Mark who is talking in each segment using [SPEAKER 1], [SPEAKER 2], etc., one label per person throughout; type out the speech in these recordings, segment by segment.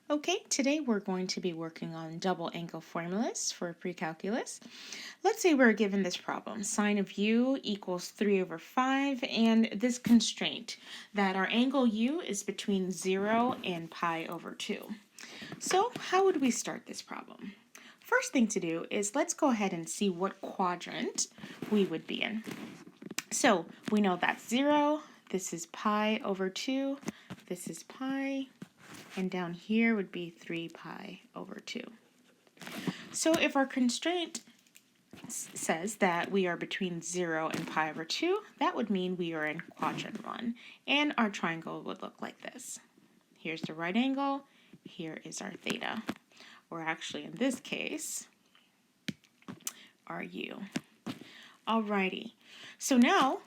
[SPEAKER 1] Okay, today we're going to be working on double angle formulas for pre-calculus. Let's say we're given this problem. Sine of u equals 3 over 5, and this constraint that our angle u is between 0 and pi over 2. So how would we start this problem? First thing to do is let's go ahead and see what quadrant we would be in. So we know that's 0, this is pi over 2, this is pi, and down here would be 3 pi over 2. So if our constraint says that we are between 0 and pi over 2, that would mean we are in quadrant 1, and our triangle would look like this. Here's the right angle, here is our theta, or actually in this case, our u. Alrighty, so now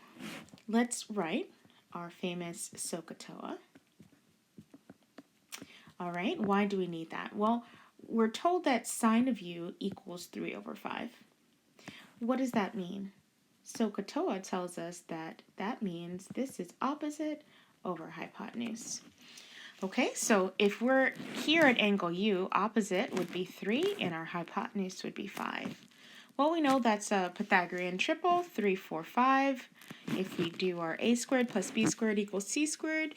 [SPEAKER 1] let's write our famous SOHCAHTOA. All right, why do we need that? Well, we're told that sine of u equals 3 over 5. What does that mean? SOHCAHTOA tells us that that means this is opposite over hypotenuse. Okay, so if we're here at angle u, opposite would be 3 and our hypotenuse would be 5. Well, we know that's a Pythagorean triple, 3, 4, 5. If we do our a squared plus b squared equals c squared,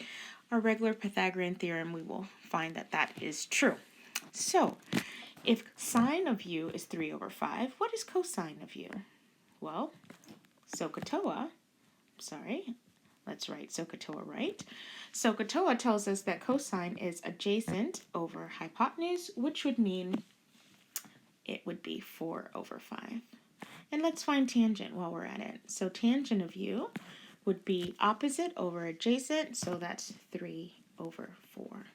[SPEAKER 1] our regular Pythagorean theorem, we will find that that is true. So, if sine of u is 3 over 5, what is cosine of u? Well, let's write SOHCAHTOA right. SOHCAHTOA tells us that cosine is adjacent over hypotenuse, which would mean it would be 4 over 5. And let's find tangent while we're at it. So tangent of u would be opposite over adjacent, so that's 3 over 4.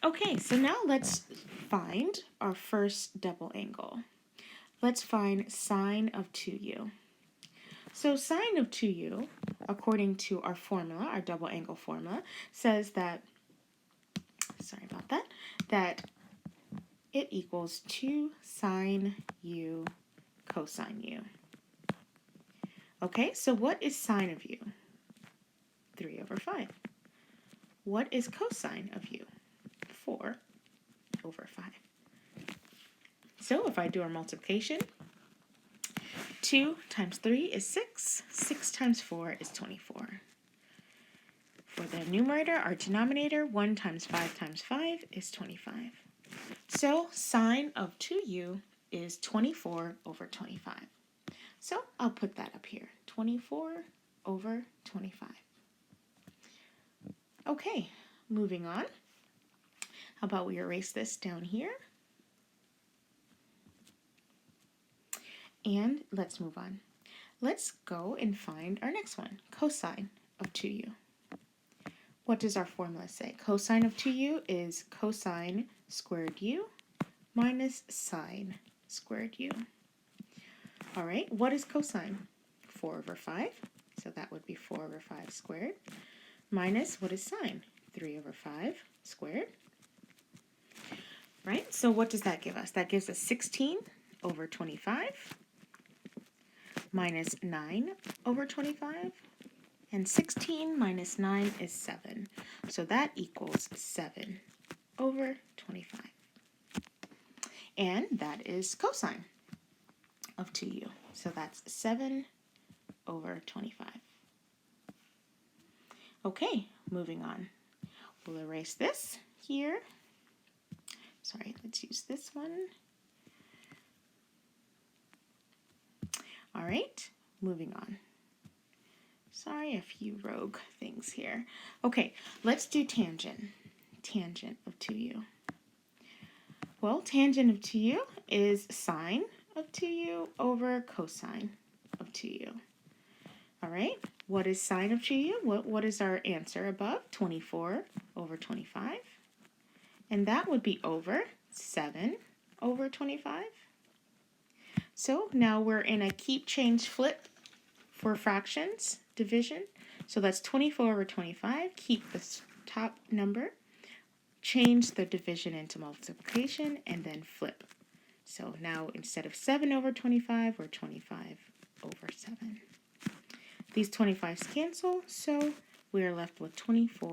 [SPEAKER 1] Okay, so now let's find our first double angle. Let's find sine of 2u. So sine of 2u, according to our formula, our double angle formula, says that, that it equals 2 sine u cosine u. Okay, so what is sine of u? 3 over 5. What is cosine of u? 4 over 5. So if I do our multiplication, 2 times 3 is 6. 6 times 4 is 24. For the numerator, our denominator, 1 times 5 times 5 is 25. So sine of 2u is 24 over 25. So I'll put that up here, 24 over 25. Okay, moving on. How about we erase this down here? And let's move on. Let's go and find our next one, cosine of 2u. What does our formula say? Cosine of 2u is cosine squared u minus sine squared u. All right, what is cosine? 4 over 5, so that would be 4 over 5 squared, minus what is sine? 3 over 5 squared. Right, so what does that give us? That gives us 16 over 25 minus 9 over 25, and 16 minus 9 is 7, so that equals 7 over 25. And that is cosine of 2u, so that's 7 over 25. Okay, moving on. We'll erase this here. Sorry, let's use this one. All right, moving on. Sorry, a few rogue things here. Okay, let's do tangent. Tangent of 2u. Well, tangent of 2u is sine of 2u over cosine of 2u. All right, what is sine of 2u? What is our answer above? 24 over 25. And that would be over 7 over 25. So now we're in a keep, change, flip for fractions, division. So that's 24 over 25. Keep the top number. Change the division into multiplication and then flip. So now instead of 7 over 25, we're 25 over 7. These 25s cancel, so we are left with 24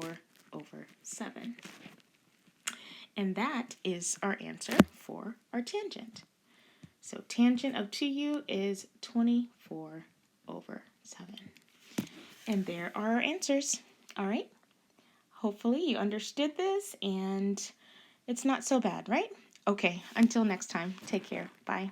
[SPEAKER 1] over 7. And that is our answer for our tangent. So tangent of 2u is 24/7. And there are our answers. All right. Hopefully you understood this and it's not so bad, right? Okay, until next time, take care. Bye.